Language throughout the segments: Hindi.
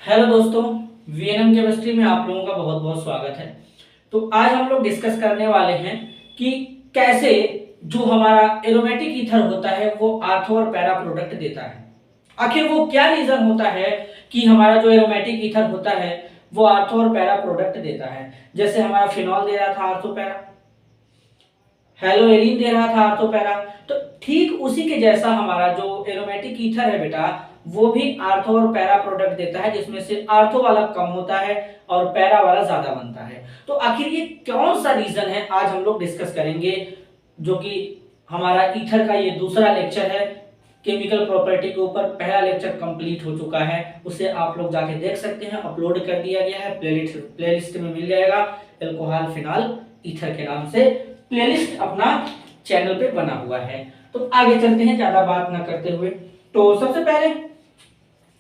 हेलो दोस्तों, वीएनएम केमिस्ट्री में आप लोगों का बहुत बहुत स्वागत है। तो आज हम लोग डिस्कस करने वाले हैं कि कैसे जो हमारा एरोमेटिक ईथर होता है वो आर्थो और पैरा प्रोडक्ट देता है। आखिर वो क्या रीजन होता है कि हमारा जो एरोमेटिक ईथर होता है वो आर्थो और पैरा प्रोडक्ट देता है। जैसे हमारा फिनॉल दे रहा था आर्थो पैरा, हेलोएरिन दे रहा था आर्थो पैरा, तो ठीक उसी के जैसा हमारा जो एरोमेटिक ईथर है बेटा वो भी आर्थो और पैरा प्रोडक्ट देता है, जिसमें से आर्थो वाला कम होता है और पैरा वाला ज्यादा बनता है। तो आखिर ये कौन सा रीजन है आज हम लोग डिस्कस करेंगे, जो कि हमारा ईथर का ये दूसरा लेक्चर है। केमिकल प्रॉपर्टी के ऊपर पहला लेक्चर कंप्लीट हो चुका है, उसे आप लोग जाके देख सकते हैं, अपलोड कर दिया गया है, प्लेलिस्ट में मिल जाएगा। अल्कोहल फिनॉल ईथर के नाम से प्लेलिस्ट अपना चैनल पे बना हुआ है। तो आगे चलते हैं ज्यादा बात ना करते हुए। तो सबसे पहले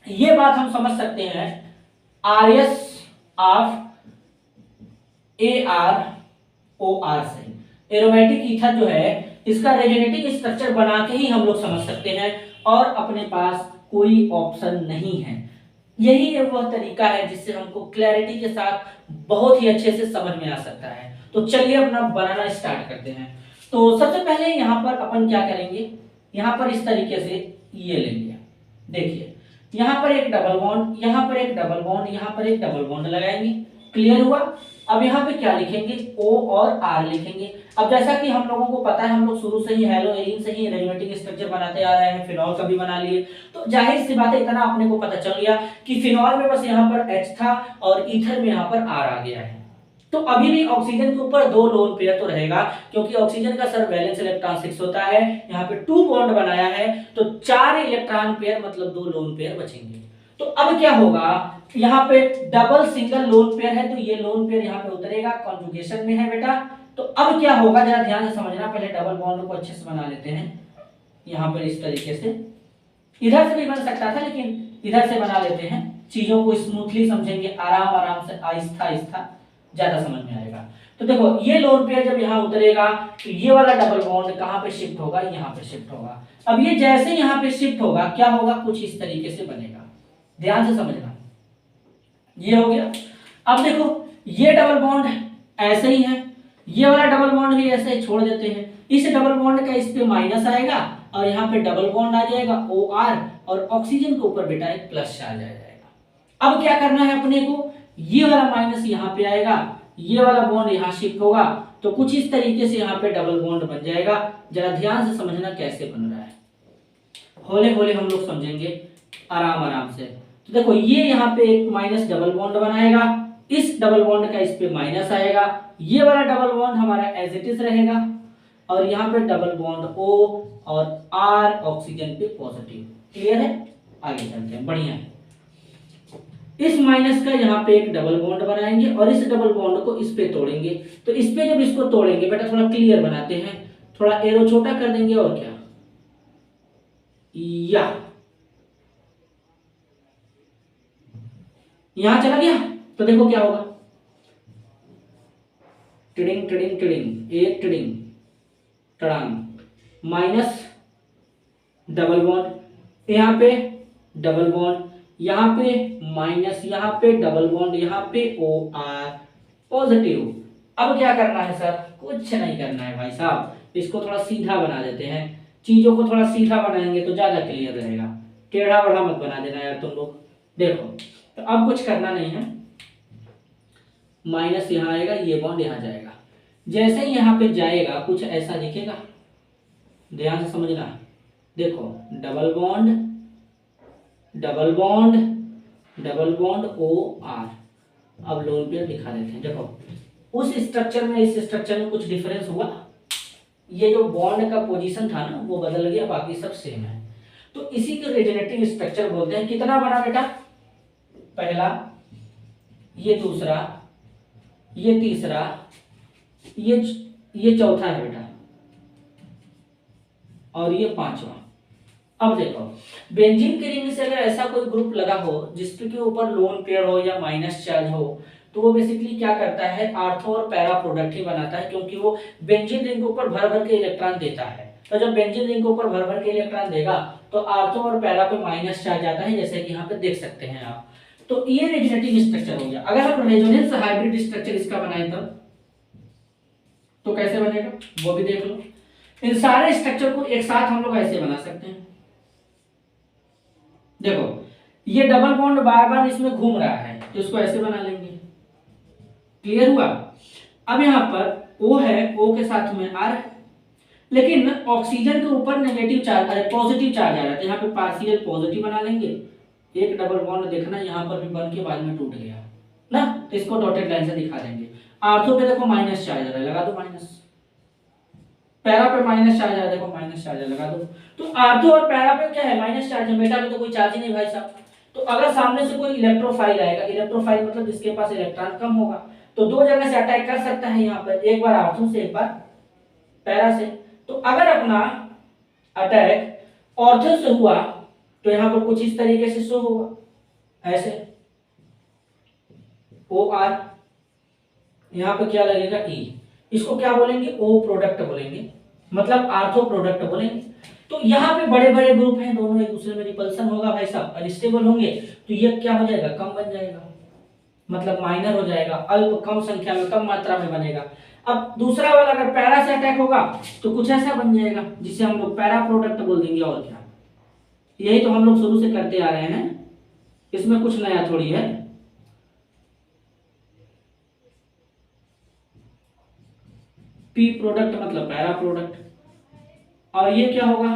ये बात हम समझ सकते हैं, R S of A R O R से एरोमेटिक ईथर जो है इसका रेजोनेटिंग स्ट्रक्चर बना के ही हम लोग समझ सकते हैं और अपने पास कोई ऑप्शन नहीं है। यही वह तरीका है जिससे हमको क्लैरिटी के साथ बहुत ही अच्छे से समझ में आ सकता है। तो चलिए अपना बनाना स्टार्ट करते हैं। तो सबसे पहले यहाँ पर अपन क्या करेंगे, यहाँ पर इस तरीके से ये लेंगे। देखिए यहाँ पर एक डबल बॉन्ड, यहाँ पर एक डबल बॉन्ड, यहाँ पर एक डबल बॉन्ड लगाएंगे। क्लियर हुआ। अब यहाँ पे क्या लिखेंगे, O और R लिखेंगे। अब जैसा कि हम लोगों को पता है, हम लोग शुरू से ही हेलोएरिन से ही एरोमेटिक स्ट्रक्चर बनाते आ रहे हैं, फिनॉल का भी बना लिए। तो जाहिर सी बात है, इतना अपने को पता चल गया कि फिनॉल में बस यहाँ पर H था और ईथर में यहाँ पर R आ गया है। तो अभी भी ऑक्सीजन के ऊपर 2 लोन पेयर तो रहेगा, क्योंकि ऑक्सीजन का सर वैलेंस इलेक्ट्रॉन 6 होता है। यहाँ पे 2 बॉन्ड बनाया है तो 4 इलेक्ट्रॉन पेयर मतलब 2 लोन पेयर बचेंगे। तो अब क्या होगा, यहाँ पे डबल सिंगल लोन पेयर है तो ये लोन पेयर यहाँ पे उतरेगा, कॉन्जुगेशन में है बेटा। तो अब क्या होगा जरा ध्यान से समझना, पहले डबल बॉन्ड को अच्छे से बना लेते हैं। यहाँ पर इस तरीके से, इधर से भी बन सकता था लेकिन इधर से बना लेते हैं, चीजों को स्मूथली समझेंगे, आराम आराम से, आहिस्ता आहिस्ता ज्यादा समझ में आएगा। तो देखो ये लोन पेयर जब यहाँ उतरेगा तो ये वाला डबल बॉन्ड कहाँ पे शिफ्ट होगा, यहाँ पे शिफ्ट होगा। अब ये जैसे यहाँ पे शिफ्ट होगा क्या होगा, कुछ इस तरीके से बनेगा, ध्यान से समझना। ये हो गया। अब देखो ये डबल बॉन्ड ऐसे ही है, ये वाला डबल बॉन्ड भी ऐसे ही छोड़ देते हैं। इस डबल बॉन्ड का इस पे माइनस आएगा और यहाँ पे डबल बॉन्ड आ जाएगा OR, और ऑक्सीजन के ऊपर बेटा एक प्लस आ जाएगा। अब क्या करना है अपने को, ये वाला माइनस यहाँ पे आएगा, ये वाला बॉन्ड यहाँ शिफ्ट होगा, तो कुछ इस तरीके से यहाँ पे डबल बॉन्ड बन जाएगा। जरा ध्यान से समझना कैसे बन रहा है, होले होले हम लोग समझेंगे आराम आराम से। तो देखो ये यहाँ पे एक माइनस डबल बॉन्ड बनाएगा, इस डबल बॉन्ड का इस पे माइनस आएगा, ये वाला डबल बॉन्ड हमारा एज इट इज रहेगा, और यहाँ पे डबल बॉन्ड O और R ऑक्सीजन पे पॉजिटिव। क्लियर है, आगे चलते हैं, बढ़िया है। इस माइनस का यहाँ पे एक डबल बॉन्ड बनाएंगे और इस डबल बॉन्ड को इस पे तोड़ेंगे। तो इस पे जब इसको तोड़ेंगे बेटा थोड़ा क्लियर बनाते हैं, थोड़ा एरो छोटा कर देंगे और क्या, या यहां चला गया तो देखो क्या होगा, टिडिंग टिडिंग टिडिंग, एक टिडिंग टड़ांग, माइनस डबल बॉन्ड, यहाँ पे डबल बॉन्ड, यहाँ पे माइनस, यहाँ पे डबल बॉन्ड, यहाँ पे OR पॉजिटिव। अब क्या करना है सर, कुछ नहीं करना है भाई साहब, इसको थोड़ा सीधा बना देते हैं। चीजों को थोड़ा सीधा बनाएंगे तो ज्यादा क्लियर रहेगा, टेढ़ा बड़ा मत बना देना यार तुम लोग। देखो तो अब कुछ करना नहीं है, माइनस यहाँ आएगा, ये बॉन्ड यहाँ जाएगा, जैसे ही यहाँ पे जाएगा कुछ ऐसा दिखेगा, ध्यान से समझना। देखो double bond double bond double bond OR। अब लोन पेयर दिखा देते हैं। देखो उस स्ट्रक्चर में इस स्ट्रक्चर में कुछ डिफरेंस हुआ, ये जो बॉन्ड का पोजीशन था ना वो बदल गया, बाकी सब सेम है। तो इसी को रेजोनेटिंग स्ट्रक्चर बोलते हैं। कितना बना बेटा, पहला, ये दूसरा, ये तीसरा, ये चौथा है बेटा, और ये पांचवा। अब देखो बेंजीन के रिंग से अगर ऐसा कोई ग्रुप लगा हो जिसके ऊपर लोन पेयर हो या माइनस चार्ज हो, तो वो बेसिकली क्या करता है, आर्थो और पैरा प्रोडक्ट ही बनाता है, क्योंकि वो बेंजीन रिंग के ऊपर भर भर के इलेक्ट्रॉन देता है। तो जब बेंजीन रिंग के ऊपर भर भर के इलेक्ट्रॉन देगा तो आर्थो और पैरा पे माइनस चार्ज आता है, जैसे कि यहाँ पे देख सकते हैं आप। तो ये रेजोनेटिंग स्ट्रक्चर हो गया। अगर हम रेजोनेंस हाइब्रिड स्ट्रक्चर इसका बनाए तब तो कैसे बनेगा वो भी देख लो। इन सारे स्ट्रक्चर को एक साथ हम लोग ऐसे बना सकते हैं। देखो ये डबल बॉन्ड बार बार इसमें घूम रहा है तो इसको ऐसे बना लेंगे। क्लियर हुआ। अब यहां पर O है, O के साथ में R है, लेकिन ऑक्सीजन के ऊपर नेगेटिव चार्ज पॉजिटिव चार्ज आ रहा है तो यहाँ पे पार्शियल पॉजिटिव बना लेंगे। एक डबल बॉन्ड देखना यहाँ पर भी बन के बाद में टूट गया ना, तो इसको डॉटेड लाइन से दिखा देंगे। आर्थो पे देखो माइनस चार्ज आ रहा है, लगा दो माइनस। पैरा पे माइनस चार्ज आ रहा है, देखो माइनस चार्ज लगा दो। तो आर्थो और पैरा पे क्या है माइनस चार्ज है, बेटा पे तो कोई चार्ज ही नहीं भाई साहब। तो अगर सामने से कोई इलेक्ट्रोफाइल आएगा, इलेक्ट्रोफाइल मतलब जिसके पास इलेक्ट्रॉन कम होगा, तो दो जगह से अटैक कर सकता है यहाँ पर, एक बार आर्थो से एक बार पैरा से। तो अगर अपना अटैक ऑर्थो से हुआ तो यहाँ पर कुछ इस तरीके से शो होगा, ऐसे ओ आर, यहाँ पे क्या लगेगा ई, इसको क्या बोलेंगे ओ प्रोडक्ट बोलेंगे, मतलब आर्थो प्रोडक्ट बोलेंगे। तो यहाँ पे बड़े बड़े ग्रुप हैं, दोनों एक दूसरे में रिपल्सन होगा भाई साहब, अनस्टेबल होंगे, तो ये क्या हो जाएगा कम बन जाएगा, मतलब माइनर हो जाएगा, अल्प कम संख्या में कम मात्रा में बनेगा। अब दूसरा वाला अगर पैरा से अटैक होगा तो कुछ ऐसा बन जाएगा जिसे हम लोग पैरा प्रोडक्ट बोल देंगे। और क्या, यही तो हम लोग शुरू से करते आ रहे हैं, इसमें कुछ नया थोड़ी है। पी प्रोडक्ट मतलब पैरा प्रोडक्ट, और ये क्या होगा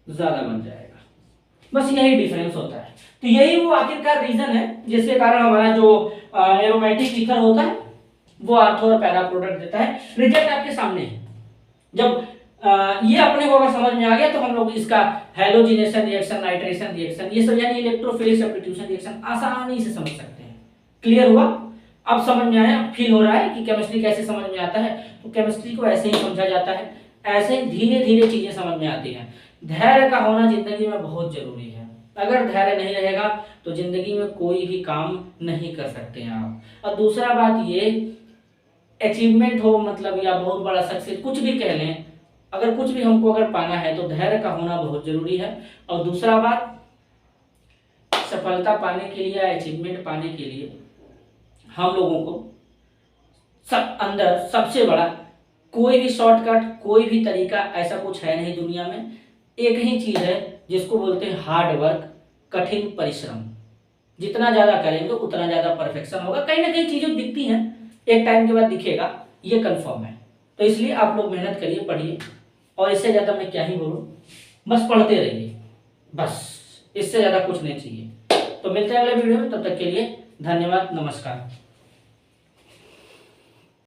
ज्यादा बन जाएगा। बस यही डिफरेंस होता है। तो यही वो आखिरकार रीजन है जिसके कारण हमारा जो एरोमेटिक ईथर होता है वो आर्थो और पैरा प्रोडक्ट देता है। रिजल्ट आपके सामने है। जब ये अपने को अगर समझ में आ गया तो हम लोग इसका हैलोजिनेशन रिएक्शन, नाइट्रेशन रिएक्शन, ये सब यानी इलेक्ट्रोफिलिक सब्स्टिट्यूशन रिएक्शन आसानी से समझ सकते हैं। क्लियर हुआ, अब समझ में आया, फील हो रहा है कि केमिस्ट्री कैसे समझ में आता है। तो केमिस्ट्री को ऐसे ही समझा जाता है, ऐसे धीरे धीरे चीजें समझ में आती हैं। धैर्य का होना जिंदगी में बहुत जरूरी है। अगर धैर्य नहीं रहेगा तो जिंदगी में कोई भी काम नहीं कर सकते हैं आप। और दूसरा बात ये, अचीवमेंट हो मतलब या बहुत बड़ा सक्सेस कुछ भी कह लें, अगर कुछ भी हमको अगर पाना है तो धैर्य का होना बहुत जरूरी है। और दूसरा बात, सफलता पाने के लिए या अचीवमेंट पाने के लिए हम लोगों को सब अंदर सबसे बड़ा कोई भी शॉर्टकट, कोई भी तरीका ऐसा कुछ है नहीं दुनिया में। एक ही चीज है जिसको बोलते हैं हार्ड वर्क, कठिन परिश्रम। जितना ज्यादा करेंगे उतना ज्यादा परफेक्शन होगा। कहीं ना कहीं चीजें दिखती हैं, एक टाइम के बाद दिखेगा, ये कंफर्म है। तो इसलिए आप लोग मेहनत करिए, पढ़िए, और इससे ज्यादा मैं क्या ही बोलूं, बस पढ़ते रहिए, बस इससे ज्यादा कुछ नहीं चाहिए। तो मिलते हैं अगले वीडियो में, तब तक के लिए धन्यवाद, नमस्कार।